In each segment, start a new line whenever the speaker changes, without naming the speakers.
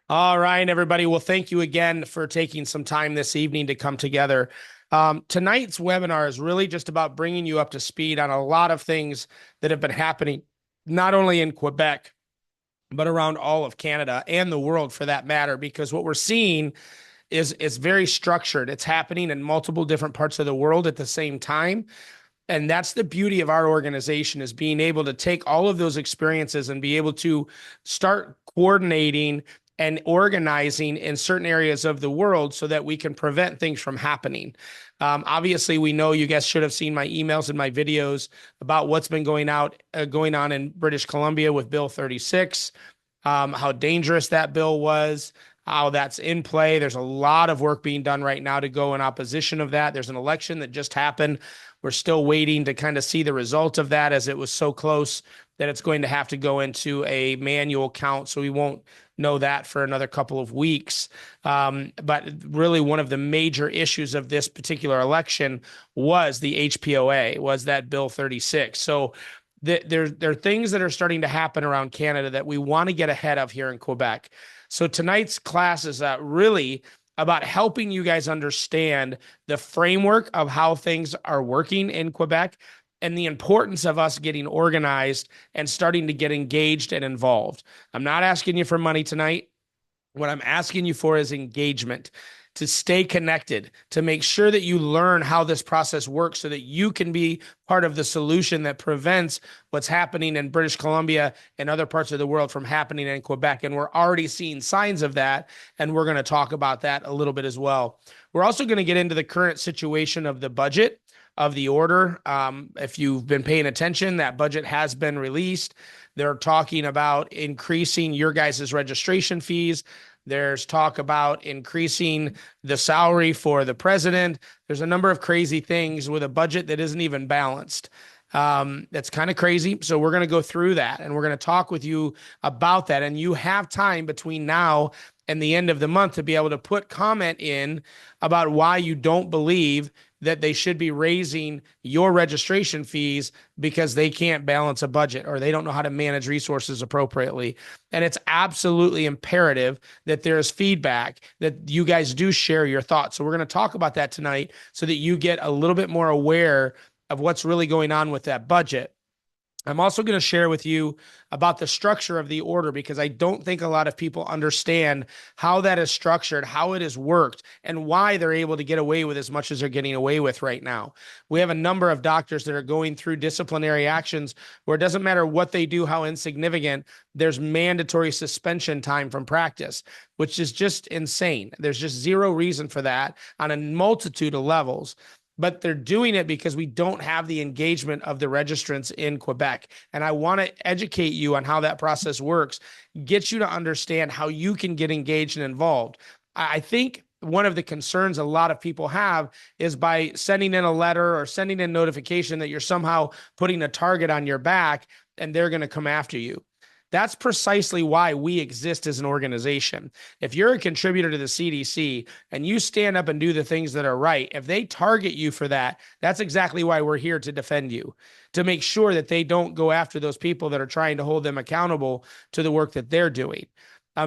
All right, everybody. Well, thank you again for taking some time this evening to come together. Tonight's webinar is really just about bringing you up to speed on a lot of things that have been happening, not only in Quebec, but around all of Canada and the world for that matter, because what we're seeing is very structured. It's happening in multiple different parts of the world at the same time. And that's the beauty of our organization is being able to take all of those experiences and be able to start coordinating and organizing in certain areas of the world so that we can prevent things from happening. Obviously, we know you guys should have seen my emails and my videos about what's been going on in British Columbia with Bill 36, how dangerous that bill was, how that's in play. There's a lot of work being done right now to go in opposition of that. There's an election that just happened. We're still waiting to kind of see the result of that, as it was so close that it's going to have to go into a manual count. So we won't know that for another couple of weeks. But really, one of the major issues of this particular election was the HPOA, was that Bill 36. So there are things that are starting to happen around Canada that we want to get ahead of here in Quebec. So tonight's class is really about helping you guys understand the framework of how things are working in Quebec and the importance of us getting organized and starting to get engaged and involved. I'm not asking you for money tonight. What I'm asking you for is engagement, to stay connected, to make sure that you learn how this process works so that you can be part of the solution that prevents what's happening in British Columbia and other parts of the world from happening in Quebec. And we're already seeing signs of that. And we're going to talk about that a little bit as well. We're also going to get into the current situation of the budget of the order. If you've been paying attention, that budget has been released. They're talking about increasing your guys' registration fees. There's talk about increasing the salary for the president. There's a number of crazy things with a budget that isn't even balanced. That's kind of crazy. So we're going to go through that and we're going to talk with you about that. And you have time between now and the end of the month to be able to put comment in about why you don't believe that they should be raising your registration fees because they can't balance a budget or they don't know how to manage resources appropriately. And it's absolutely imperative that there's feedback, that you guys do share your thoughts. So we're going to talk about that tonight so that you get a little bit more aware of what's really going on with that budget. I'm also going to share with you about the structure of the order because I don't think a lot of people understand how that is structured, how it has worked, and why they're able to get away with as much as they're getting away with right now. We have a number of doctors that are going through disciplinary actions where it doesn't matter what they do, how insignificant, there's mandatory suspension time from practice, which is just insane. There's just zero reason for that on a multitude of levels. But they're doing it because we don't have the engagement of the registrants in Quebec. And I want to educate you on how that process works, get you to understand how you can get engaged and involved. I think one of the concerns a lot of people have is by sending in a letter or sending in notification that you're somehow putting a target on your back and they're going to come after you. That's precisely why we exist as an organization. If you're a contributor to the CDC and you stand up and do the things that are right, if they target you for that, that's exactly why we're here to defend you, to make sure that they don't go after those people that are trying to hold them accountable to the work that they're doing.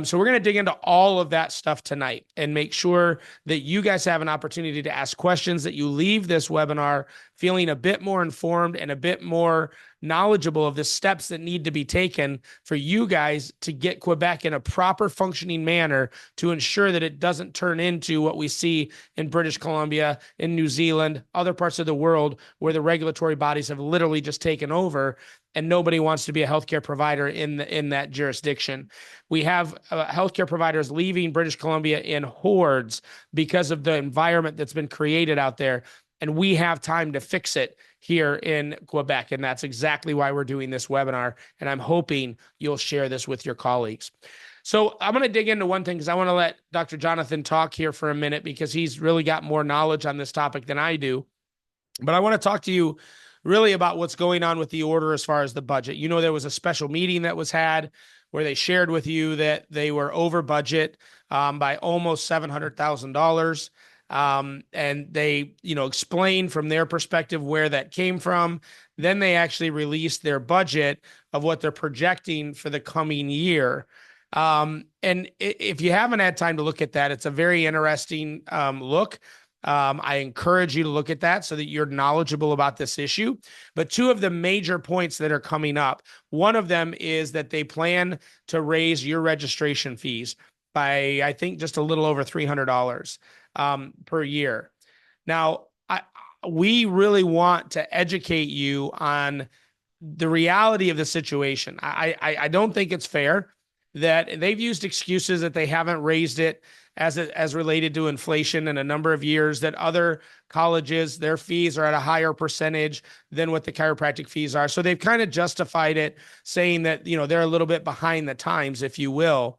So we're going to dig into all of that stuff tonight and make sure that you guys have an opportunity to ask questions, that you leave this webinar feeling a bit more informed and a bit more knowledgeable of the steps that need to be taken for you guys to get Quebec in a proper functioning manner to ensure that it doesn't turn into what we see in British Columbia, in New Zealand, other parts of the world where the regulatory bodies have literally just taken over and nobody wants to be a healthcare provider in that jurisdiction. We have healthcare providers leaving British Columbia in hordes because of the environment that's been created out there. And we have time to fix it here in Quebec. And that's exactly why we're doing this webinar. And I'm hoping you'll share this with your colleagues. So I'm going to dig into one thing because I want to let Dr. Jonathan talk here for a minute because he's really got more knowledge on this topic than I do. But I want to talk to you really about what's going on with the order as far as the budget. You know, there was a special meeting that was had where they shared with you that they were over budget by almost $700,000. And they, explained from their perspective where that came from. Then they actually released their budget of what they're projecting for the coming year. And if you haven't had time to look at that, it's a very interesting look. I encourage you to look at that so that you're knowledgeable about this issue. But two of the major points that are coming up, one of them is that they plan to raise your registration fees by, I think, just a little over $300 per year. Now, we really want to educate you on the reality of the situation. I don't think it's fair that they've used excuses that they haven't raised it as related to inflation in a number of years, that other colleges, their fees are at a higher percentage than what the chiropractic fees are. So they've kind of justified it, saying that, they're a little bit behind the times, if you will.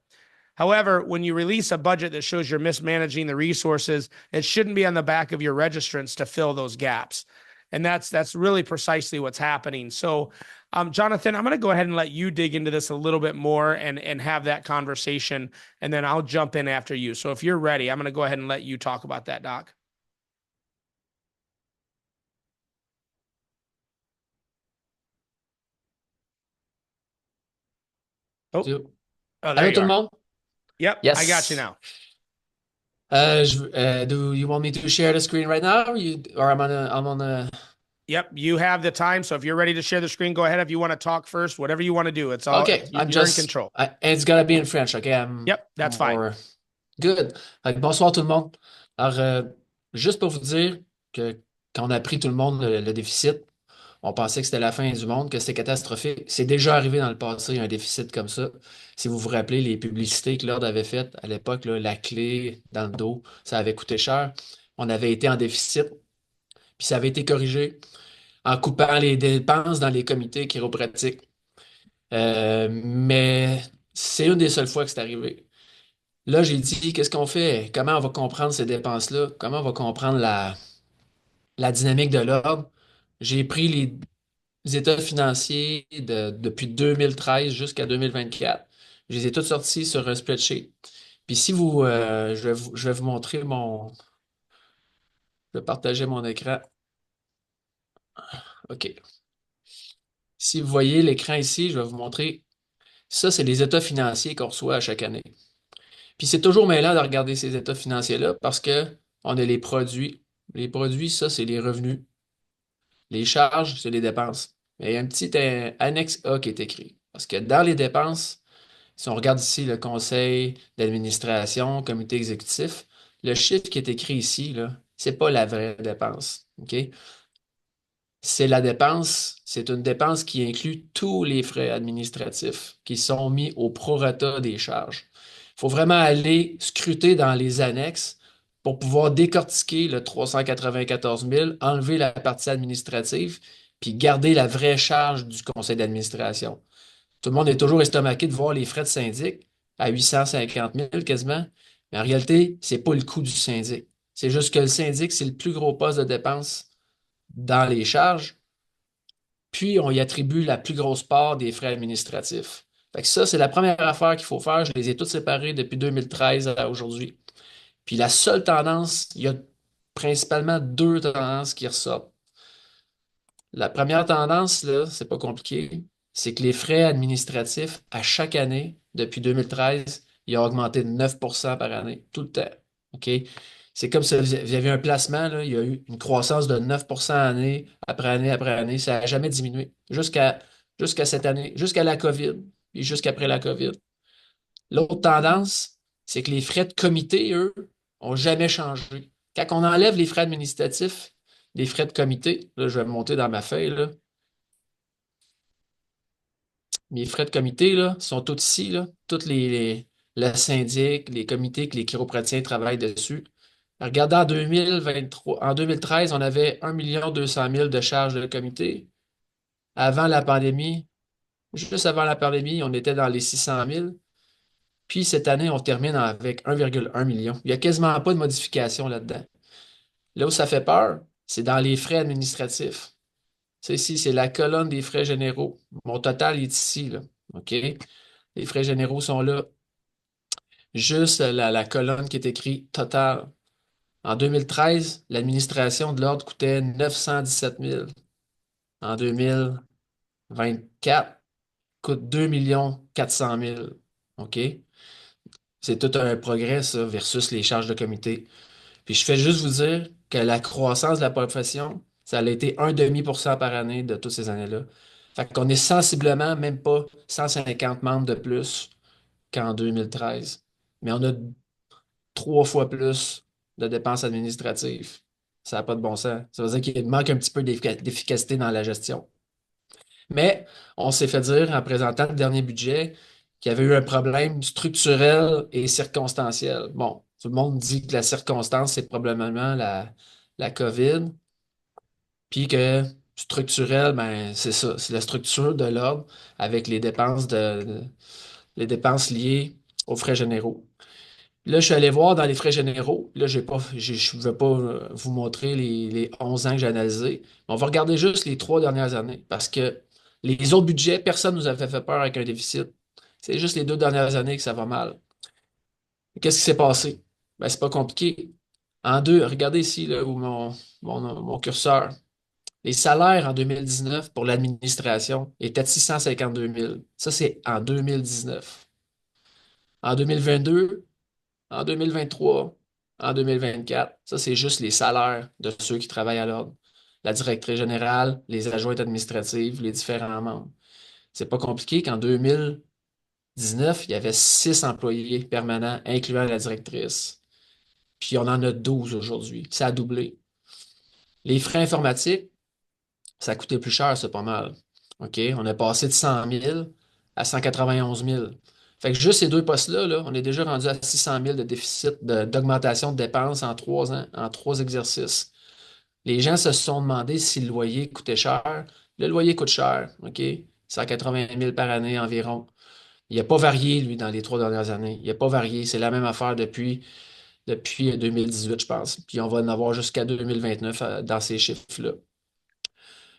However, when you release a budget that shows you're mismanaging the resources, it shouldn't be on the back of your registrants to fill those gaps. And that's really precisely what's happening. So, Jonathan, I'm going to go ahead and let you dig into this a little bit more and have that conversation, and then I'll jump in after you. So if you're ready, I'm going to go ahead and let you talk about that, Doc. Oh,
Allô,
oh, there
Allô,
you
tout le
are.
monde?
Yep, I got you
Yes.
now.
Do you want me to share the screen right now, or I'm on a.
Yep, you have the time. So if you're ready to share the screen, go ahead. If you want to talk first, whatever you want to do,
Okay,
you're in control.
and it's gonna be in French, okay? I'm,
Yep, that's
I'm
fine.
more good. Fait que bonsoir tout le monde. Alors, juste pour vous dire que quand on a pris tout le monde le déficit, on pensait que c'était la fin du monde, que c'était catastrophique. C'est déjà arrivé dans le passé, un déficit comme ça. Si vous vous rappelez les publicités que l'Ordre avait faites à l'époque, là, la clé dans le dos, ça avait coûté cher. On avait été en déficit, puis ça avait été corrigé en coupant les dépenses dans les comités chiropratiques. Mais c'est une des seules fois que c'est arrivé. Là, j'ai dit, qu'est-ce qu'on fait? Comment on va comprendre ces dépenses-là? Comment on va comprendre la dynamique de l'ordre? J'ai pris les états financiers depuis 2013 jusqu'à 2024. Je les ai tous sortis sur un spreadsheet. Puis si vous, je vais vous montrer je vais partager mon écran. OK. Si vous voyez l'écran ici, je vais vous montrer. Ça, c'est les états financiers qu'on reçoit à chaque année. Puis c'est toujours mêlant de regarder ces états financiers-là parce que on a les produits. Les produits, ça, c'est les revenus. Les charges, c'est les dépenses. Mais il y a un petit annexe A qui est écrit. Parce que dans les dépenses, si on regarde ici le conseil d'administration, comité exécutif, le chiffre qui est écrit ici, là, c'est pas la vraie dépense. OK? C'est la dépense, c'est une dépense qui inclut tous les frais administratifs qui sont mis au prorata des charges. Il faut vraiment aller scruter dans les annexes pour pouvoir décortiquer le 394 000, enlever la partie administrative, puis garder la vraie charge du conseil d'administration. Tout le monde est toujours estomaqué de voir les frais de syndic à 850 000 quasiment, mais en réalité, c'est pas le coût du syndic. C'est juste que le syndic, c'est le plus gros poste de dépense dans les charges, puis on y attribue la plus grosse part des frais administratifs. Fait que ça, c'est la première affaire qu'il faut faire. Je les ai toutes séparées depuis 2013 à aujourd'hui. Puis la seule tendance, il y a principalement deux tendances qui ressortent. La première tendance, là, c'est pas compliqué, c'est que les frais administratifs, à chaque année, depuis 2013, ils ont augmenté de 9% par année, tout le temps. OK? C'est comme si vous aviez un placement, là, il y a eu une croissance de 9% année après année après année. Ça n'a jamais diminué jusqu'à cette année, jusqu'à la COVID, et jusqu'après la COVID. L'autre tendance, c'est que les frais de comité, eux, ont jamais changé. Quand on enlève les frais administratifs, les frais de comité, là, je vais monter dans ma feuille, là. Mes frais de comité, là, sont tous ici, là. Toutes le syndic, les comités que les chiropraticiens travaillent dessus. Regardez en 2023, en 2013, on avait 1 200 000 de charges de comité. Avant la pandémie, juste avant la pandémie, on était dans les 600 000. Puis cette année, on termine avec 1,1 million. Il n'y a quasiment pas de modification là-dedans. Là où ça fait peur, c'est dans les frais administratifs. Ça ici, c'est la colonne des frais généraux. Mon total est ici, là. OK? Les frais généraux sont là. Juste la colonne qui est écrite total. En 2013, l'administration de l'ordre coûtait 917 000. En 2024, coûte 2 400 000. OK? C'est tout un progrès, ça, versus les charges de comité. Puis je fais juste vous dire que la croissance de la profession, ça a été 1,5% par année de toutes ces années-là. Fait qu'on est sensiblement même pas 150 membres de plus qu'en 2013. Mais on a 3 fois plus de dépenses administratives. Ça n'a pas de bon sens. Ça veut dire qu'il manque un petit peu d'efficacité dans la gestion. Mais on s'est fait dire en présentant le dernier budget qu'il y avait eu un problème structurel et circonstanciel. Bon, tout le monde dit que la circonstance, c'est probablement la COVID, puis que structurel, ben, c'est ça, c'est la structure de l'ordre avec les dépenses liées aux frais généraux. Là, je suis allé voir dans les frais généraux. Là, je ne vais pas vous montrer les 11 ans que j'ai analysés. On va regarder juste les 3 dernières années parce que les autres budgets, personne ne nous avait fait peur avec un déficit. C'est juste les 2 dernières années que ça va mal. Qu'est-ce qui s'est passé? Ben, c'est pas compliqué. Regardez ici là, où mon curseur. Les salaires en 2019 pour l'administration étaient de 652 000. Ça, c'est en 2019. En 2022, en 2023, en 2024, ça, c'est juste les salaires de ceux qui travaillent à l'ordre. La directrice générale, les adjointes administratives, les différents membres. C'est pas compliqué qu'en 2019, il y avait 6 employés permanents, incluant la directrice. Puis on en a 12 aujourd'hui. Ça a doublé. Les frais informatiques, ça a coûté plus cher, c'est pas mal. OK? On est passé de 100 000 à 191 000. Fait que juste ces deux postes-là, là, on est déjà rendu à 600 000 de déficit, d'augmentation de dépenses en 3 ans, en 3 exercices. Les gens se sont demandé si le loyer coûtait cher. Le loyer coûte cher, OK? 180 000 par année environ. Il n'a pas varié, lui, dans les 3 dernières années. Il n'a pas varié. C'est la même affaire depuis 2018, je pense. Puis on va en avoir jusqu'à 2029 dans ces chiffres-là.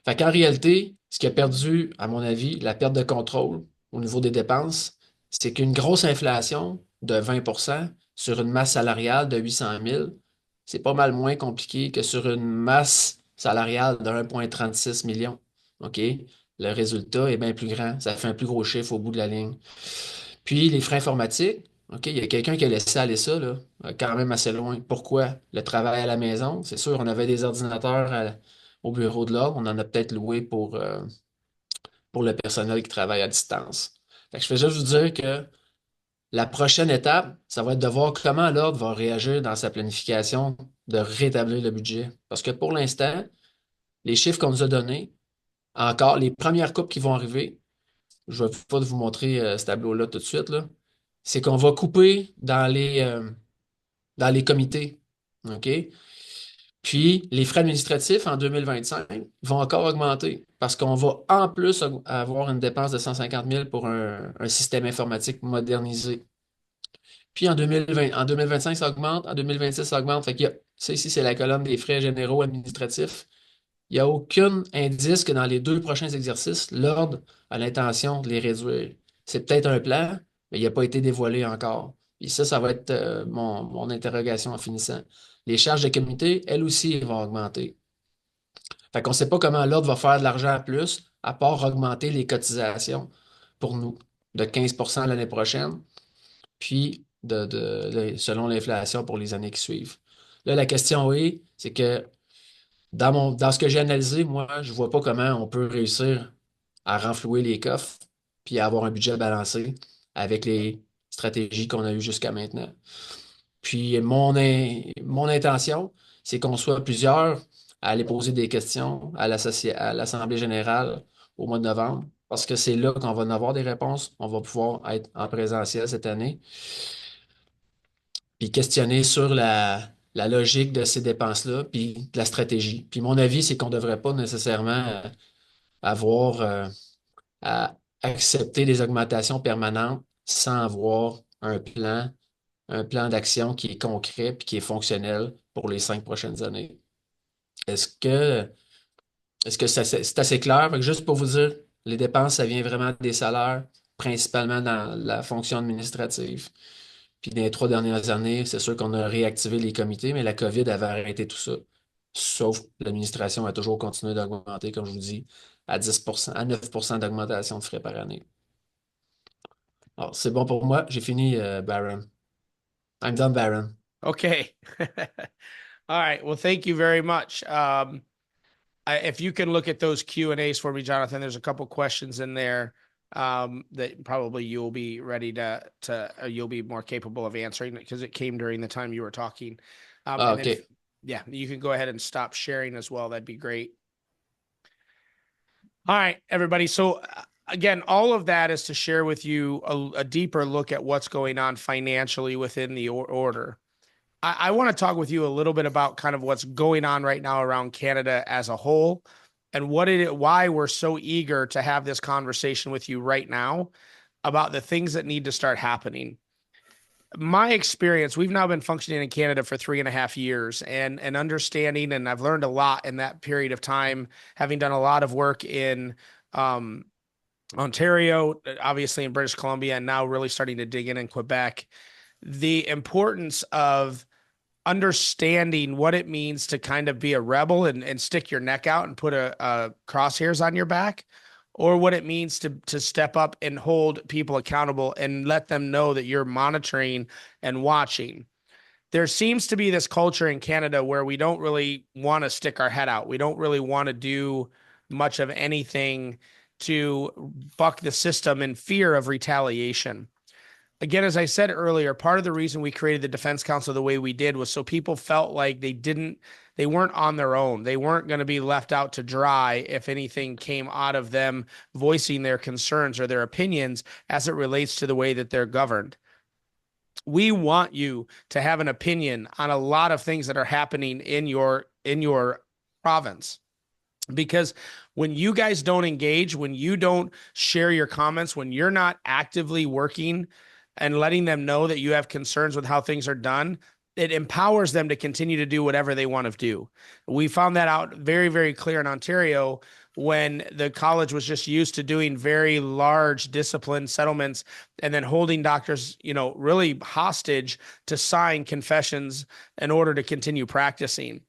Fait qu'en réalité, ce qui a perdu, à mon avis, la perte de contrôle au niveau des dépenses, c'est qu'une grosse inflation de 20% sur une masse salariale de 800 000, c'est pas mal moins compliqué que sur une masse salariale de 1,36 million. OK? Le résultat est bien plus grand. Ça fait un plus gros chiffre au bout de la ligne. Puis les frais informatiques, OK, il y a quelqu'un qui a laissé aller ça, là, quand même assez loin. Pourquoi? Le travail à la maison, c'est sûr, on avait des ordinateurs au bureau de l'ordre, on en a peut-être loué pour le personnel qui travaille à distance. Fait que je fais juste vous dire que la prochaine étape, ça va être de voir comment l'ordre va réagir dans sa planification de rétablir le budget. Parce que pour l'instant, les chiffres qu'on nous a donnés, encore les premières coupes qui vont arriver, je ne vais pas vous montrer ce tableau-là tout de suite, là, c'est qu'on va couper dans les comités. OK? Puis, les frais administratifs en 2025 vont encore augmenter parce qu'on va en plus avoir une dépense de 150 000 pour un système informatique modernisé. Puis en 2025, ça augmente, en 2026, ça augmente. Fait qu'il y a, ça ici, c'est la colonne des frais généraux administratifs. Il n'y a aucun indice que dans les 2 prochains exercices, l'ordre a l'intention de les réduire. C'est peut-être un plan, mais il n'a pas été dévoilé encore. Et ça va être mon interrogation en finissant. Les charges de comité, elles aussi, vont augmenter. Fait qu'on ne sait pas comment l'ordre va faire de l'argent en plus, à part augmenter les cotisations pour nous de 15% l'année prochaine, puis selon l'inflation pour les années qui suivent. Là, la question c'est que dans ce que j'ai analysé, moi, je vois pas comment on peut réussir à renflouer les coffres puis à avoir un budget balancé avec les stratégies qu'on a eues jusqu'à maintenant. Puis mon intention, c'est qu'on soit plusieurs à aller poser des questions à l'Assemblée générale au mois de novembre, parce que c'est là qu'on va en avoir des réponses. On va pouvoir être en présentiel cette année, puis questionner sur la logique de ces dépenses-là, puis de la stratégie. Puis mon avis, c'est qu'on ne devrait pas nécessairement avoir à accepter des augmentations permanentes sans avoir un plan d'action qui est concret puis qui est fonctionnel pour les 5 prochaines années. Est-ce que, est-ce que c'est assez clair? Fait que juste pour vous dire, les dépenses, ça vient vraiment des salaires, principalement dans la fonction administrative. Puis dans les 3 dernières années, c'est sûr qu'on a réactivé les comités, mais la COVID avait arrêté tout ça. Sauf que l'administration a toujours continué d'augmenter, comme je vous dis, à 10%, à 9% d'augmentation de frais par année. Alors, c'est bon pour moi. J'ai fini, Baron. I'm done, Baron.
Okay. All right. Well, thank you very much. If you can look at those Q and A's for me, Jonathan, there's a couple questions in there that probably you'll be ready you'll be more capable of answering because it came during the time you were talking.
Ah,
And then,
OK.
yeah, you can go ahead and stop sharing as well. That'd be great. All right, everybody. So, again, all of that is to share with you a deeper look at what's going on financially within the order. I want to talk with you a little bit about kind of what's going on right now around Canada as a whole and why we're so eager to have this conversation with you right now about the things that need to start happening. My experience, we've now been functioning in Canada for 3.5 years and understanding, and I've learned a lot in that period of time, having done a lot of work in um, Ontario, obviously in British Columbia, and now really starting to dig in Quebec. The importance of understanding what it means to kind of be a rebel and stick your neck out and put a crosshairs on your back, or what it means to step up and hold people accountable and let them know that you're monitoring and watching. There seems to be this culture in Canada where we don't really want to stick our head out. We don't really want to do much of anything to buck the system in fear of retaliation. Again, as I said earlier, part of the reason we created the Defense Council the way we did was so people felt like they weren't on their own. They weren't going to be left out to dry if anything came out of them voicing their concerns or their opinions as it relates to the way that they're governed. We want you to have an opinion on a lot of things that are happening in your province, because when you guys don't engage, when you don't share your comments, when you're not actively working and letting them know that you have concerns with how things are done, it empowers them to continue to do whatever they want to do. We found that out very, very clear in Ontario when the college was just used to doing very large discipline settlements and then holding doctors, really hostage to sign confessions in order to continue practicing.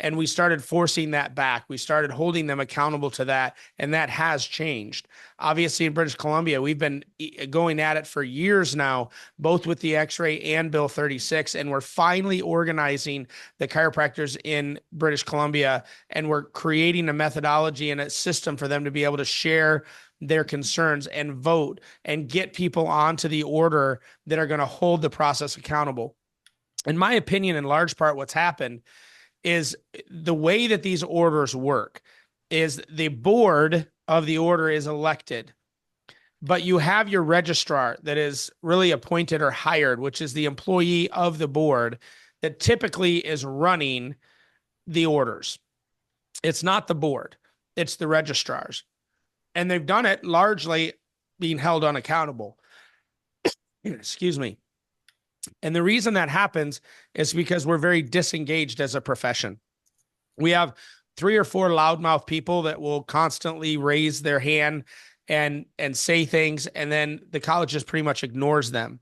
And we started forcing that back. We started holding them accountable to that, and that has changed. Obviously, in British Columbia, we've been going at it for years now, both with the X-ray and Bill 36, and we're finally organizing the chiropractors in British Columbia, and we're creating a methodology and a system for them to be able to share their concerns and vote and get people onto the order that are going to hold the process accountable. In my opinion, in large part, what's happened is the way that these orders work is the board of the order is elected, but you have your registrar that is really appointed or hired, which is the employee of the board that typically is running the orders. It's not the board, it's the registrars. And they've done it largely being held unaccountable. Excuse me. And the reason that happens is because we're very disengaged as a profession. We have 3 or 4 loudmouth people that will constantly raise their hand and say things, and then the college just pretty much ignores them.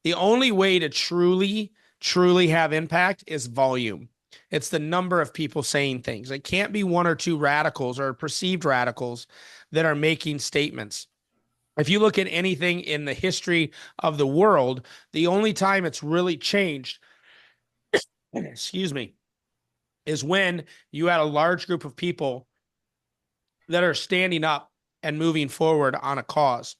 The only way to truly have impact is volume. It's the number of people saying things. It can't be 1 or 2 radicals or perceived radicals that are making statements. If you look at anything in the history of the world, the only time it's really changed, excuse me, is when you had a large group of people that are standing up and moving forward on a cause.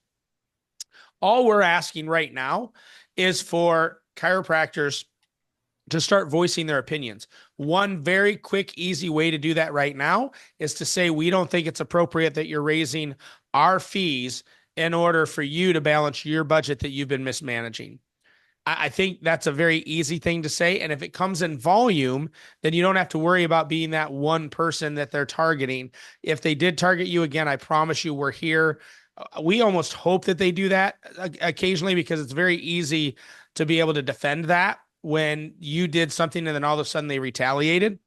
All we're asking right now is for chiropractors to start voicing their opinions. One very quick, easy way to do that right now is to say, we don't think it's appropriate that you're raising our fees in order for you to balance your budget that you've been mismanaging. I think that's a very easy thing to say. And if it comes in volume, then you don't have to worry about being that one person that they're targeting. If they did target you again, I promise you we're here. We almost hope that they do that occasionally, because it's very easy to be able to defend that when you did something and then all of a sudden they retaliated,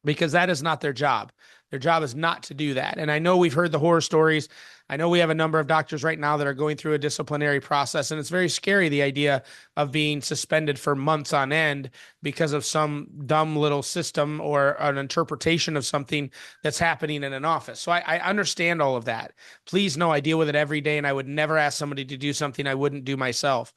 because that is not their job. Their job is not to do that. And I know we've heard the horror stories. I know we have a number of doctors right now that are going through a disciplinary process, and it's very scary, the idea of being suspended for months on end because of some dumb little system or an interpretation of something that's happening in an office. So I understand all of that. Please know I deal with it every day, and I would never ask somebody to do something I wouldn't do myself.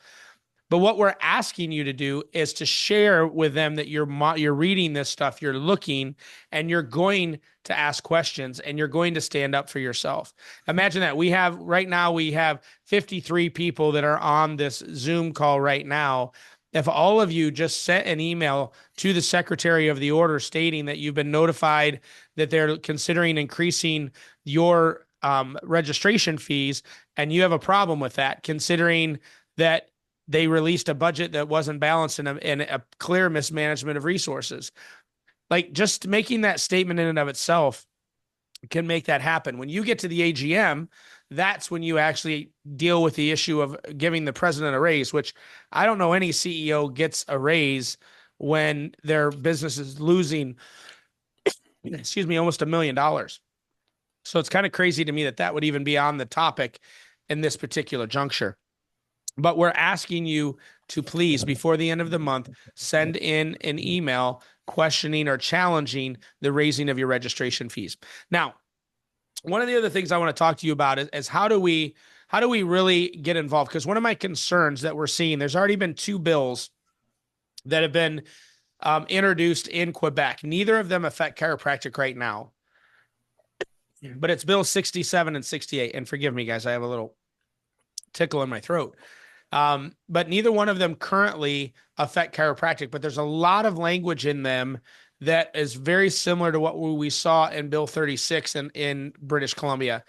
But what we're asking you to do is to share with them that you're reading this stuff, you're looking, and you're going to ask questions, and you're going to stand up for yourself. Imagine that right now we have 53 people that are on this Zoom call right now. If all of you just sent an email to the Secretary of the Order stating that you've been notified that they're considering increasing your registration fees, and you have a problem with that, considering that they released a budget that wasn't balanced and a clear mismanagement of resources. Like, just making that statement in and of itself can make that happen. When you get to the AGM, that's when you actually deal with the issue of giving the president a raise, which I don't know any CEO gets a raise when their business is losing, excuse me, almost $1 million. So it's kind of crazy to me that that would even be on the topic in this particular juncture. But we're asking you to please, before the end of the month, send in an email questioning or challenging the raising of your registration fees. Now, one of the other things I want to talk to you about is how do we really get involved? Because one of my concerns that we're seeing, there's already been 2 bills that have been introduced in Quebec. Neither of them affect chiropractic right now, but it's Bill 67 and 68. And forgive me, guys, I have a little tickle in my throat. But neither one of them currently affect chiropractic, but there's a lot of language in them that is very similar to what we saw in Bill 36 in British Columbia.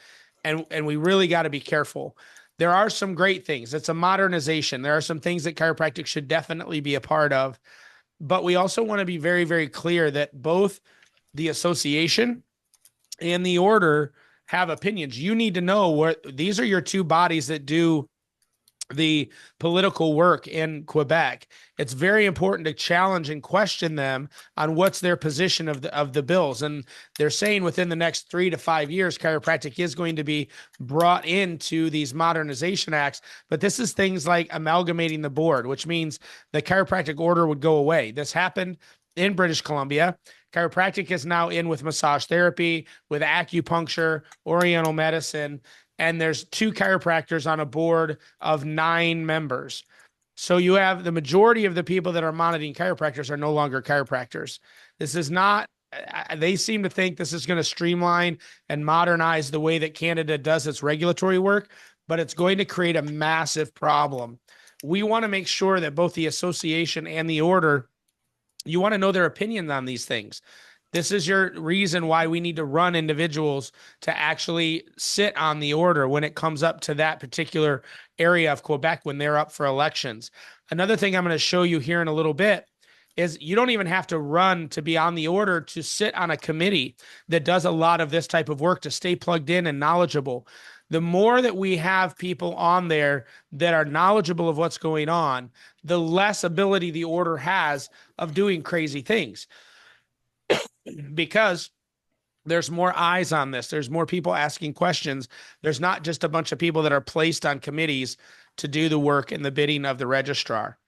And we really got to be careful. There are some great things. It's a modernization. There are some things that chiropractic should definitely be a part of, but we also want to be very, very clear that both the association and the order have opinions. You need to know what these are your 2 bodies that do the political work in Quebec. It's very important to challenge and question them on what's their position of the bills. And they're saying within the next 3 to 5 years, chiropractic is going to be brought into these modernization acts. But this is things like amalgamating the board, which means the chiropractic order would go away. This happened in British Columbia. Chiropractic is now in with massage therapy, with acupuncture, oriental medicine, and there's 2 chiropractors on a board of 9 members. So you have the majority of the people that are monitoring chiropractors are no longer chiropractors. This is not, they seem to think this is going to streamline and modernize the way that Canada does its regulatory work, but it's going to create a massive problem. We want to make sure that both the association and the order, you want to know their opinions on these things. This is your reason why we need to run individuals to actually sit on the order when it comes up to that particular area of Quebec when they're up for elections. Another thing I'm going to show you here in a little bit is you don't even have to run to be on the order to sit on a committee that does a lot of this type of work to stay plugged in and knowledgeable. The more that we have people on there that are knowledgeable of what's going on, the less ability the order has of doing crazy things. Because there's more eyes on this. There's more people asking questions. There's not just a bunch of people that are placed on committees to do the work and the bidding of the registrar.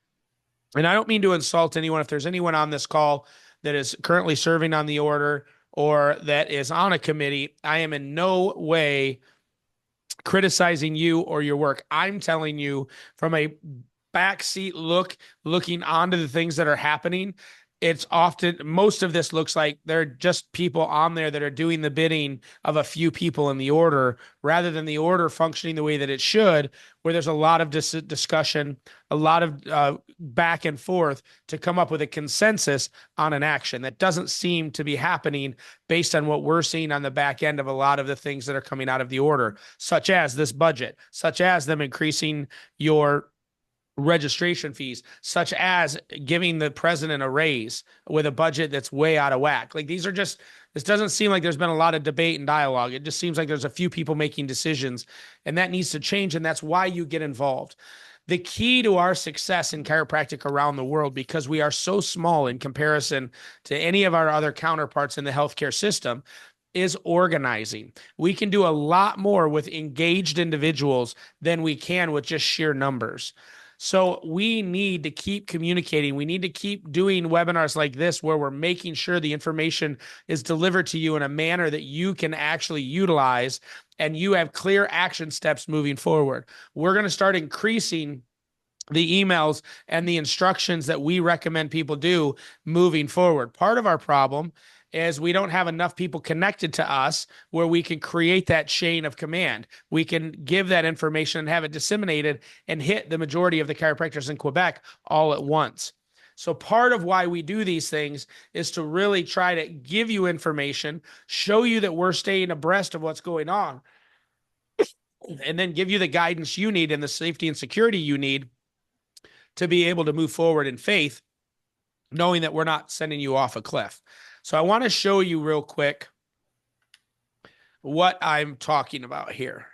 And I don't mean to insult anyone. If there's anyone on this call that is currently serving on the order or that is on a committee, I am in no way criticizing you or your work. I'm telling you from a backseat looking onto the things that are happening. It's often, most of this looks like they're just people on there that are doing the bidding of a few people in the order rather than the order functioning the way that it should, where there's a lot of discussion, a lot of back and forth to come up with a consensus on an action. That doesn't seem to be happening based on what we're seeing on the back end of a lot of the things that are coming out of the order, such as this budget, such as them increasing your registration fees, such as giving the president a raise with a budget that's way out of whack. Like, these are just, this doesn't seem like there's been a lot of debate and dialogue. It just seems like there's a few people making decisions, and that needs to change. And that's why you get involved. The key to our success in chiropractic around the world, because we are so small in comparison to any of our other counterparts in the healthcare system, is organizing. We can do a lot more with engaged individuals than we can with just sheer numbers. So we need to keep communicating. We need to keep doing webinars like this where we're making sure the information is delivered to you in a manner that you can actually utilize and you have clear action steps moving forward. We're going to start increasing the emails and the instructions that we recommend people do moving forward. Part of our problem is we don't have enough people connected to us where we can create that chain of command. We can give that information and have it disseminated and hit the majority of the chiropractors in Quebec all at once. So part of why we do these things is to really try to give you information, show you that we're staying abreast of what's going on, and then give you the guidance you need and the safety and security you need to be able to move forward in faith, knowing that we're not sending you off a cliff. So I want to show you real quick what I'm talking about here.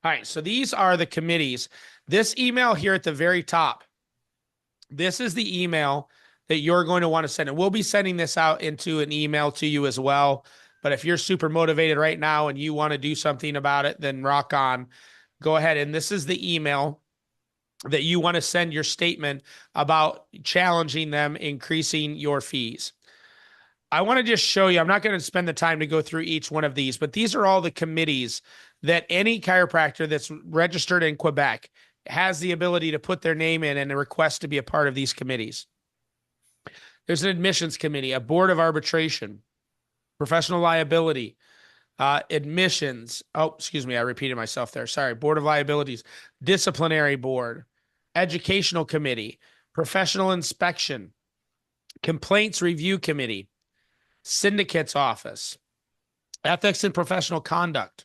All right, so these are the committees. This email here at the very top, this is the email that you're going to want to send. And we'll be sending this out into an email to you as well. But if you're super motivated right now and you want to do something about it, then rock on. Go ahead. And this is the email that you want to send your statement about challenging them, increasing your fees. I want to just show you, I'm not going to spend the time to go through each one of these, but these are all the committees that any chiropractor that's registered in Quebec has the ability to put their name in and a request to be a part of these committees. There's an admissions committee, a board of arbitration, professional liability, admissions. Oh, excuse me. I repeated myself there. Sorry. Board of liabilities, disciplinary board, educational committee, professional inspection, complaints review committee, syndicate's office, ethics and professional conduct,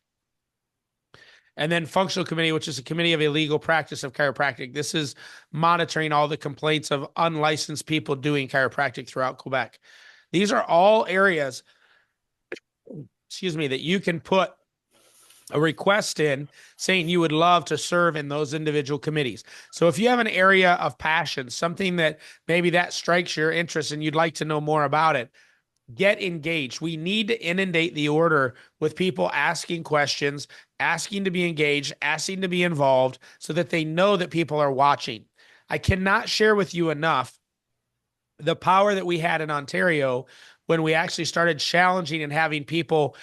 and then functional committee, which is a committee of illegal practice of chiropractic. This is monitoring all the complaints of unlicensed people doing chiropractic throughout Quebec. These are all areas, excuse me, that you can put a request in saying you would love to serve in those individual committees. So if you have an area of passion, something that maybe that strikes your interest and you'd like to know more about it, get engaged. We need to inundate the order with people asking questions, asking to be engaged, asking to be involved so that they know that people are watching. I cannot share with you enough the power that we had in Ontario when we actually started challenging and having people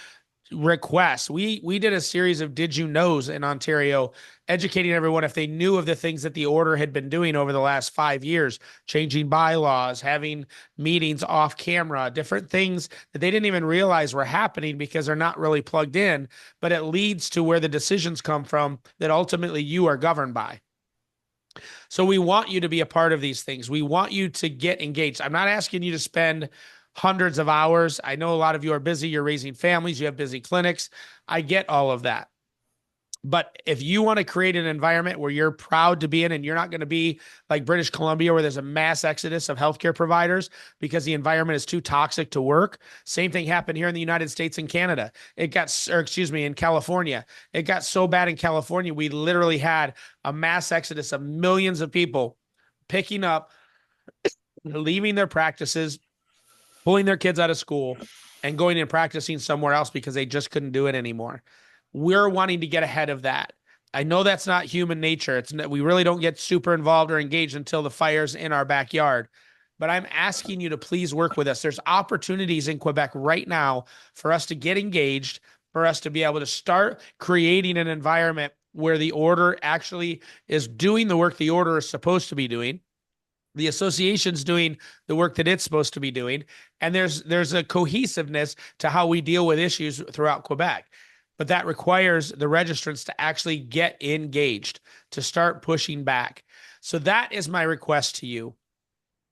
requests. We did a series of did you knows in Ontario, educating everyone if they knew of the things that the order had been doing over the last 5 years, changing bylaws, having meetings off camera, different things that they didn't even realize were happening because they're not really plugged in, but it leads to where the decisions come from that ultimately you are governed by. So we want you to be a part of these things. We want you to get engaged. I'm not asking you to spend hundreds of hours. I know a lot of you are busy. You're raising families. You have busy clinics. I get all of that. But if you want to create an environment where you're proud to be in and you're not going to be like British Columbia, where there's a mass exodus of healthcare providers because the environment is too toxic to work. Same thing happened here in the United States and Canada. In California. It got so bad in California, we literally had a mass exodus of millions of people picking up, leaving their practices, pulling their kids out of school and going and practicing somewhere else because they just couldn't do it anymore. We're wanting to get ahead of that. I know that's not human nature. We really don't get super involved or engaged until the fire's in our backyard. But I'm asking you to please work with us. There's opportunities in Quebec right now for us to get engaged, for us to be able to start creating an environment where the order actually is doing the work the order is supposed to be doing. The association's doing the work that it's supposed to be doing. And there's a cohesiveness to how we deal with issues throughout Quebec. But that requires the registrants to actually get engaged, to start pushing back. So that is my request to you.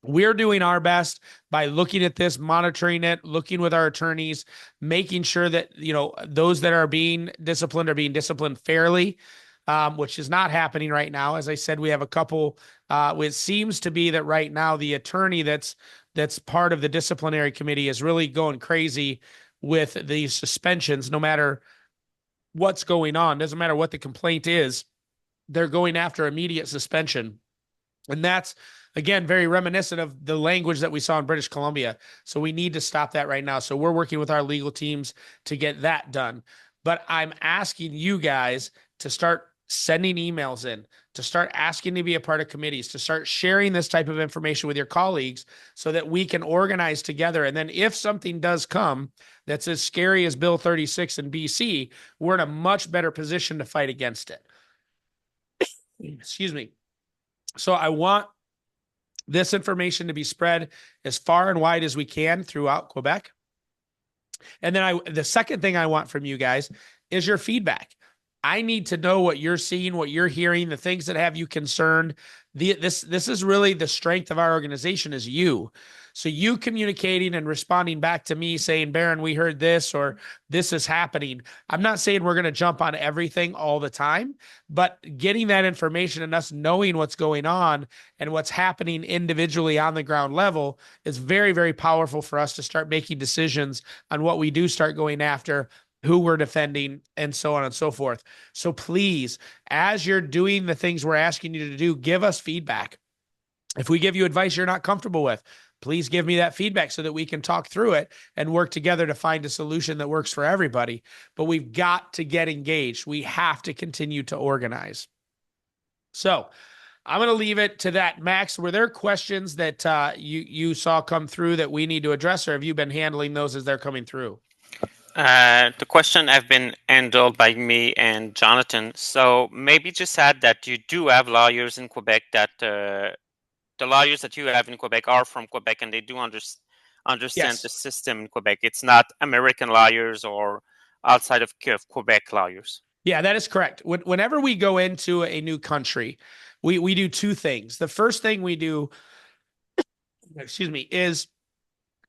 We're doing our best by looking at this, monitoring it, looking with our attorneys, making sure that, those that are being disciplined fairly, which is not happening right now. As I said, we have a couple. It seems to be that right now the attorney that's part of the disciplinary committee is really going crazy with these suspensions. No matter what's going on, doesn't matter what the complaint is, they're going after immediate suspension, and that's again very reminiscent of the language that we saw in British Columbia. So we need to stop that right now. So we're working with our legal teams to get that done. But I'm asking you guys to start sending emails in, to start asking to be a part of committees, to start sharing this type of information with your colleagues so that we can organize together. And then if something does come that's as scary as Bill 36 in BC, we're in a much better position to fight against it. Excuse me. So I want this information to be spread as far and wide as we can throughout Quebec. And then the second thing I want from you guys is your feedback. I need to know what you're seeing, what you're hearing, the things that have you concerned. This is really the strength of our organization is you. So you communicating and responding back to me saying, Baron, we heard this, or this is happening. I'm not saying we're going to jump on everything all the time, but getting that information and us knowing what's going on and what's happening individually on the ground level is very, very powerful for us to start making decisions on what we do start going after, who we're defending, and so on and so forth. So please, as you're doing the things we're asking you to do, give us feedback. If we give you advice you're not comfortable with, please give me that feedback so that we can talk through it and work together to find a solution that works for everybody. But we've got to get engaged. We have to continue to organize. So I'm going to leave it to that. Max, were there questions that you saw come through that we need to address, or have you been handling those as they're coming through?
The question have been handled by me and Jonathan. So maybe just add that you do have lawyers in Quebec, that the lawyers that you have in Quebec are from Quebec, and they do understand
Yes.
the system in Quebec. It's not American lawyers or outside of Quebec lawyers.
Yeah, that is correct. Whenever we go into a new country, we do two things. The first thing we do, excuse me, is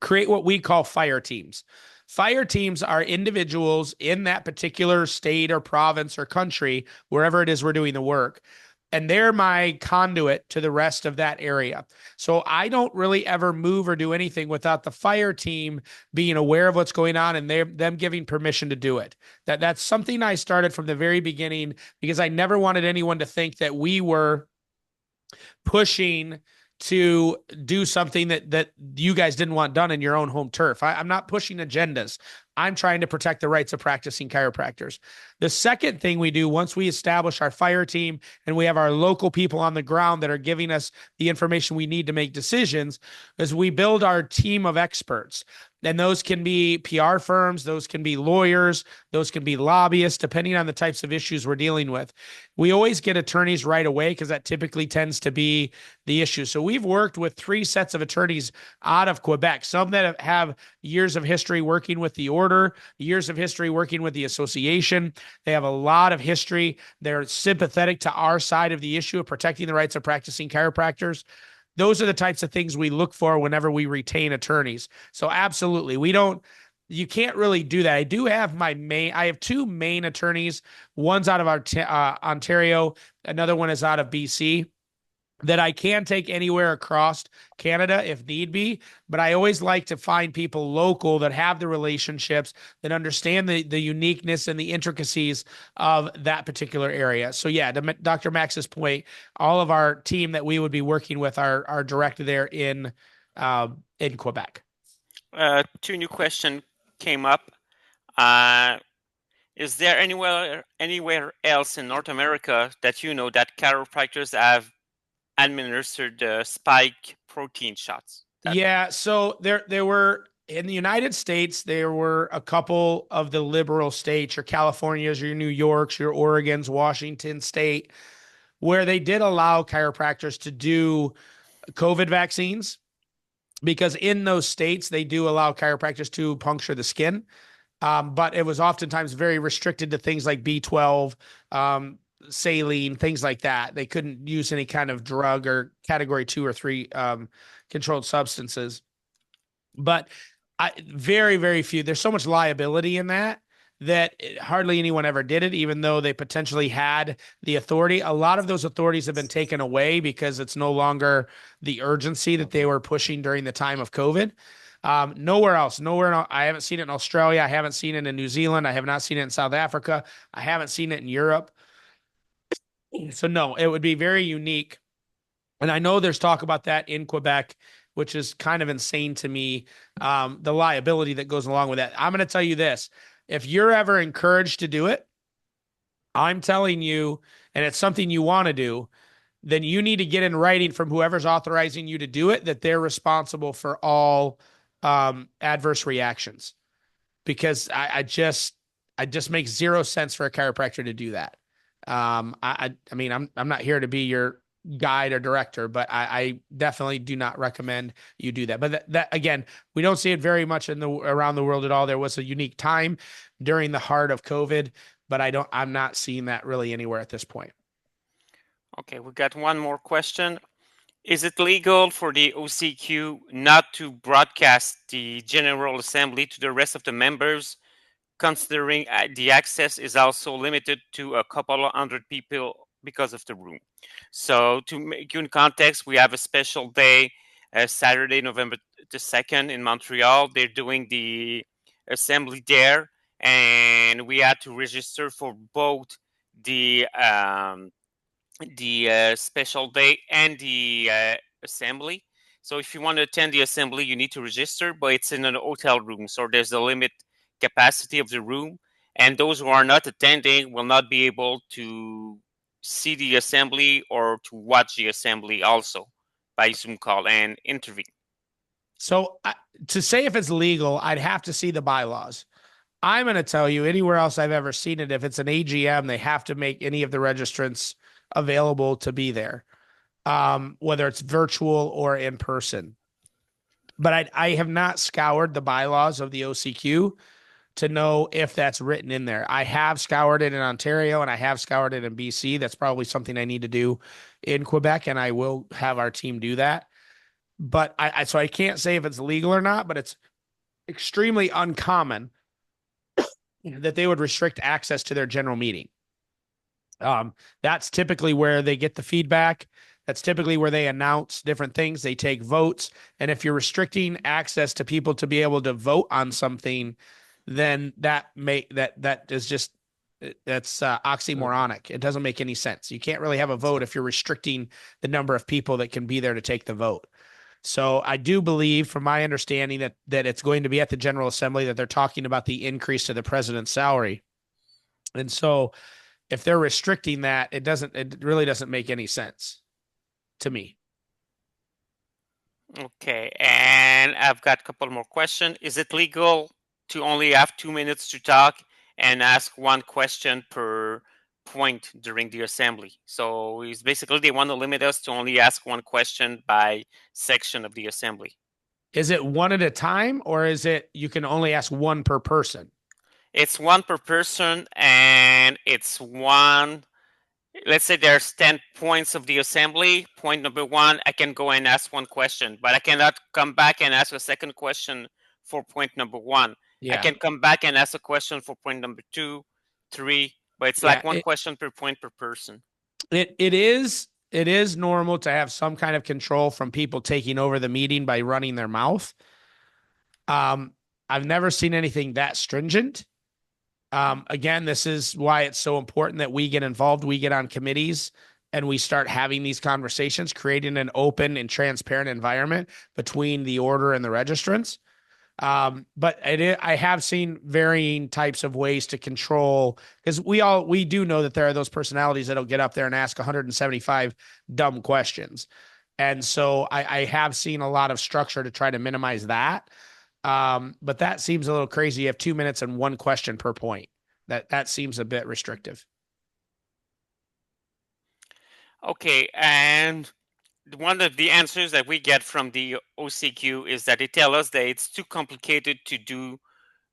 create what we call fire teams. Fire teams are individuals in that particular state or province or country, wherever it is we're doing the work. And they're my conduit to the rest of that area. So I don't really ever move or do anything without the fire team being aware of what's going on and them giving permission to do it. That's something I started from the very beginning because I never wanted anyone to think that we were pushing to do something that you guys didn't want done in your own home turf. I'm not pushing agendas. I'm trying to protect the rights of practicing chiropractors. The second thing we do once we establish our fire team and we have our local people on the ground that are giving us the information we need to make decisions is we build our team of experts. And those can be PR firms, those can be lawyers, those can be lobbyists, depending on the types of issues we're dealing with. We always get attorneys right away because that typically tends to be the issue. So we've worked with 3 sets of attorneys out of Quebec, some that have years of history working with the order, years of history working with the association. They have a lot of history. They're sympathetic to our side of the issue of protecting the rights of practicing chiropractors. Those are the types of things we look for whenever we retain attorneys. So absolutely, you can't really do that. I have 2 main attorneys. One's out of our Ontario. Another one is out of BC that I can take anywhere across Canada if need be. But I always like to find people local that have the relationships, that understand the uniqueness and the intricacies of that particular area. So yeah, to Dr. Max's point, all of our team that we would be working with are directed there in Quebec.
2 new questions came up. Is there anywhere else in North America that you know that chiropractors have administered spike protein shots?
Yeah, so there were in the United States, there were a couple of the liberal states, your Californias, your New Yorks, your Oregons, Washington State, where they did allow chiropractors to do COVID vaccines because in those states, they do allow chiropractors to puncture the skin. But it was oftentimes very restricted to things like B12, saline, things like that. They couldn't use any kind of drug or category 2 or 3 controlled substances. But very, very few. There's so much liability in that hardly anyone ever did it, even though they potentially had the authority. A lot of those authorities have been taken away because it's no longer the urgency that they were pushing during the time of COVID. Nowhere else. I haven't seen it in Australia. I haven't seen it in New Zealand. I have not seen it in South Africa. I haven't seen it in Europe. So no, it would be very unique. And I know there's talk about that in Quebec, which is kind of insane to me. The liability that goes along with that. I'm going to tell you this. If you're ever encouraged to do it, I'm telling you, and it's something you want to do, then you need to get in writing from whoever's authorizing you to do it that they're responsible for all adverse reactions. Because I just makes zero sense for a chiropractor to do that. I mean, I'm not here to be your guide or director, but I definitely do not recommend you do that. But that again, we don't see it very much in the around the world at all. There was a unique time during the heart of COVID, but I'm not seeing that really anywhere at this point.
Okay, we got one more question. Is it legal for the OCQ not to broadcast the General Assembly to the rest of the members, considering the access is also limited to a couple of hundred people because of the room? So to make you in context, we have a special day, Saturday, November the 2nd in Montreal. They're doing the assembly there, and we had to register for both the special day and the assembly. So if you want to attend the assembly, you need to register, but it's in an hotel room. So there's a limit capacity of the room. And those who are not attending will not be able to see the assembly or to watch the assembly also by Zoom call and intervene.
So to say if it's legal, I'd have to see the bylaws. I'm going to tell you anywhere else I've ever seen it, if it's an AGM, they have to make any of the registrants available to be there, whether it's virtual or in person. But I have not scoured the bylaws of the OCQ to know if that's written in there. I have scoured it in Ontario and I have scoured it in BC. That's probably something I need to do in Quebec, and I will have our team do that. But so I can't say if it's legal or not, but it's extremely uncommon that they would restrict access to their general meeting. That's typically where they get the feedback. That's typically where they announce different things. They take votes. And if you're restricting access to people to be able to vote on something, then that is just that's oxymoronic. It doesn't make any sense. You can't really have a vote if you're restricting the number of people that can be there to take the vote. So I do believe, from my understanding, that it's going to be at the General Assembly that they're talking about the increase to the president's salary. And so if they're restricting that, it really doesn't make any sense to me.
Okay, and I've got a couple more questions. Is it legal to only have 2 minutes to talk and ask one question per point during the assembly? So it's basically they want to limit us to only ask one question by section of the assembly.
Is it one at a time, or is it you can only ask one per person?
It's one per person, and it's one. Let's say there's 10 points of the assembly. Point number one, I can go and ask one question, but I cannot come back and ask a second question for point number one. I can come back and ask a question for point number 2, 3, but it's like one question per point per person.
It is normal to have some kind of control from people taking over the meeting by running their mouth. I've never seen anything that stringent. Again, this is why it's so important that we get involved. We get on committees and we start having these conversations, creating an open and transparent environment between the order and the registrants. But I have seen varying types of ways to control, because we do know that there are those personalities that'll get up there and ask 175 dumb questions. And so I have seen a lot of structure to try to minimize that. But that seems a little crazy. You have 2 minutes and one question per point. That seems a bit restrictive.
Okay, and one of the answers that we get from the OCQ is that they tell us that it's too complicated to do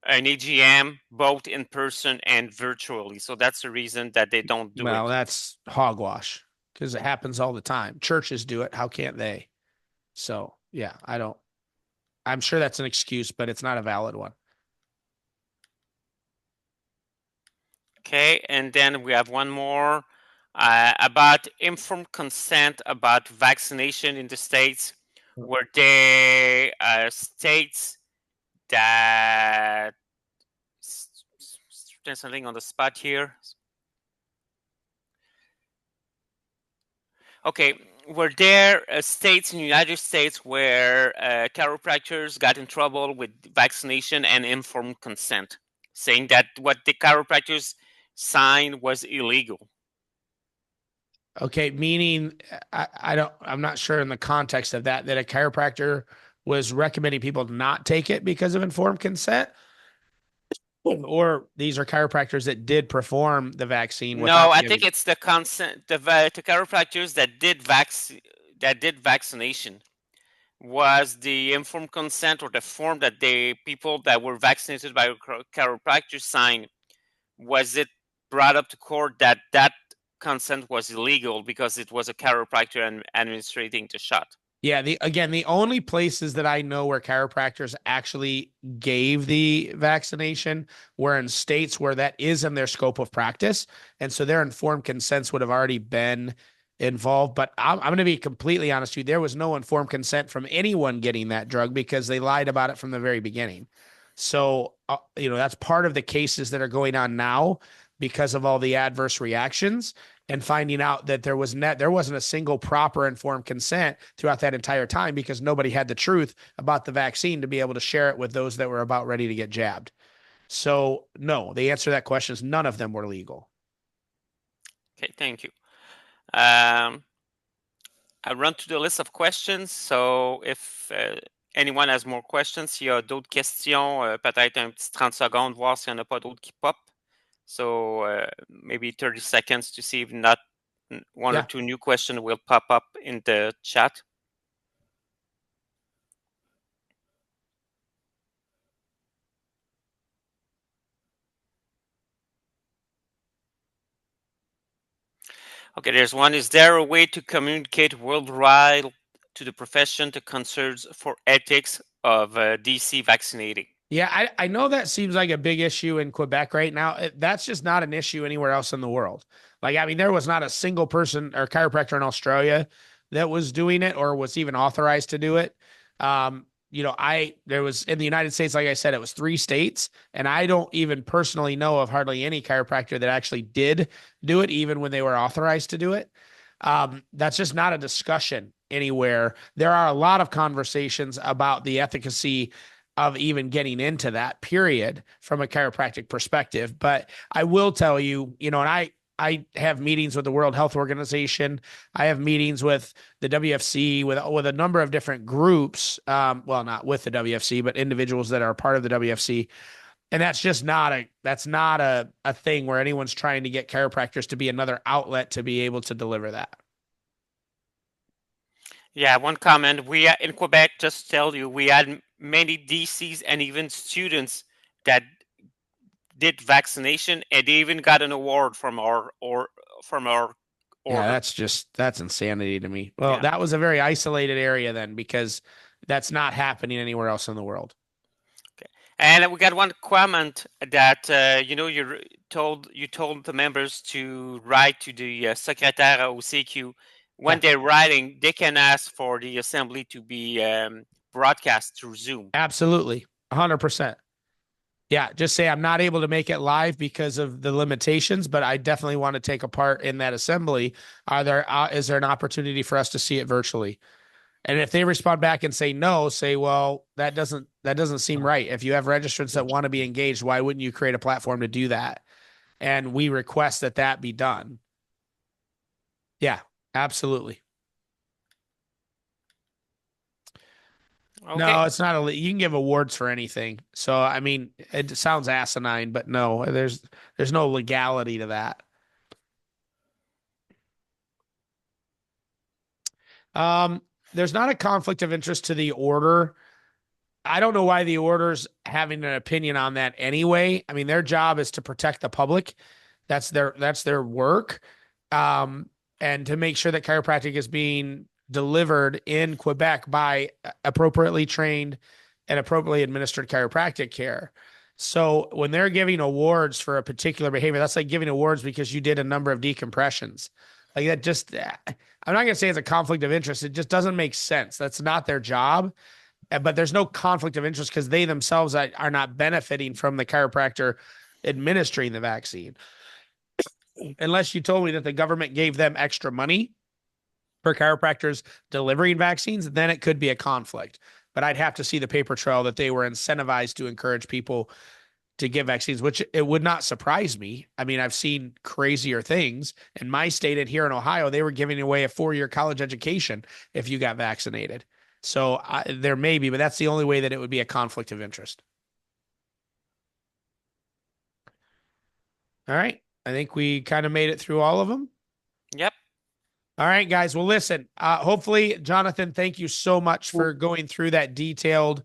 an AGM both in person and virtually. So that's the reason that they don't do it.
Well, that's hogwash, because it happens all the time. Churches do it. How can't they? So yeah, I'm sure that's an excuse, but it's not a valid one.
Okay, and then we have one more about informed consent about vaccination in the States, where they states that there's something on the spot here. Okay, were there states in the United States where chiropractors got in trouble with vaccination and informed consent, saying that what the chiropractors sign was illegal.
Okay, meaning I'm not sure in the context of that a chiropractor was recommending people not take it because of informed consent, or these are chiropractors that did perform the vaccine
No,
without
I think
giving.
it's the consent, the chiropractors that did vaccination was the informed consent or the form that the people that were vaccinated by chiropractors signed. Was it brought up to court that that consent was illegal because it was a chiropractor and administrating the shot?
Yeah, the only places that I know where chiropractors actually gave the vaccination were in states where that is in their scope of practice. And so their informed consents would have already been involved. But I'm going to be completely honest with you. There was no informed consent from anyone getting that drug because they lied about it from the very beginning. So, that's part of the cases that are going on now because of all the adverse reactions and finding out that there wasn't a single proper informed consent throughout that entire time because nobody had the truth about the vaccine to be able to share it with those that were about ready to get jabbed. So no, the answer to that question is none of them were legal.
Okay, thank you. I run through the list of questions. So if anyone has more questions, s'il y a d'autres questions, peut-être un petit 30 secondes, voir s'il n'y en a pas d'autres qui pop. So maybe 30 seconds to see if not one or two new questions will pop up in the chat. Okay, there's one. Is there a way to communicate worldwide to the profession the concerns for ethics of DC vaccinating?
Yeah, I know that seems like a big issue in Quebec right now. That's just not an issue anywhere else in the world. Like, I mean, there was not a single person or chiropractor in Australia that was doing it or was even authorized to do it. There was in the United States, like I said, it was 3 states, and I don't even personally know of hardly any chiropractor that actually did do it, even when they were authorized to do it. That's just not a discussion anywhere. There are a lot of conversations about the efficacy of even getting into that period from a chiropractic perspective. But I will tell you, and I have meetings with the World Health Organization. I have meetings with the WFC, with a number of different groups. Well, not with the WFC, but individuals that are part of the WFC. And that's just not a thing where anyone's trying to get chiropractors to be another outlet to be able to deliver that.
Yeah, one comment. We in Quebec, just to tell you, we had many DCs and even students that did vaccination, and they even got an award from our order.
Yeah, that's insanity to me. Well,
Yeah.
that was a very isolated area then because that's not happening anywhere else in the world.
Okay. And we got one comment that you told the members to write to the secrétaire au CQ. When they're writing, they can ask for the assembly to be broadcast through Zoom.
Absolutely. 100%. Yeah, just say I'm not able to make it live because of the limitations, but I definitely want to take a part in that assembly. Is there an opportunity for us to see it virtually? And if they respond back and say no, say, well, that doesn't seem right. If you have registrants that want to be engaged, why wouldn't you create a platform to do that? And we request that be done. Yeah, absolutely.
Okay.
No, it's not you can give awards for anything. So, I mean, it sounds asinine, but no, there's no legality to that. There's not a conflict of interest to the order. I don't know why the order's having an opinion on that anyway. I mean, their job is to protect the public. That's their work. And to make sure that chiropractic is being delivered in Quebec by appropriately trained and appropriately administered chiropractic care. So when they're giving awards for a particular behavior, that's like giving awards because you did a number of decompressions. Like that just, I'm not going to say it's a conflict of interest. It just doesn't make sense. That's not their job. But there's no conflict of interest because they themselves are not benefiting from the chiropractor administering the vaccine. Unless you told me that the government gave them extra money for chiropractors delivering vaccines, then it could be a conflict. But I'd have to see the paper trail that they were incentivized to encourage people to get vaccines, which it would not surprise me. I mean, I've seen crazier things in my state and here in Ohio. They were giving away a 4-year college education if you got vaccinated. So there may be, but that's the only way that it would be a conflict of interest. All right. I think we kind of made it through all of them.
Yep.
All right, guys. Well, listen, hopefully, Jonathan, thank you so much for going through that detailed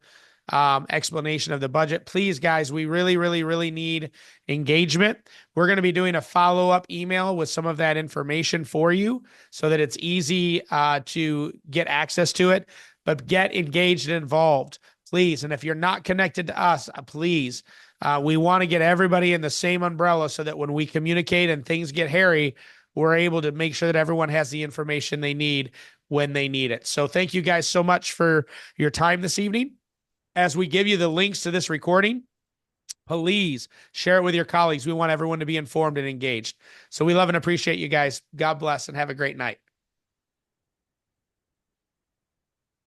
explanation of the budget. Please, guys, we really, really, really need engagement. We're going to be doing a follow-up email with some of that information for you so that it's easy to get access to it, but get engaged and involved, please. And if you're not connected to us, please, we want to get everybody in the same umbrella so that when we communicate and things get hairy, we're able to make sure that everyone has the information they need when they need it. So thank you guys so much for your time this evening. As we give you the links to this recording, please share it with your colleagues. We want everyone to be informed and engaged. So we love and appreciate you guys. God bless and have a great night.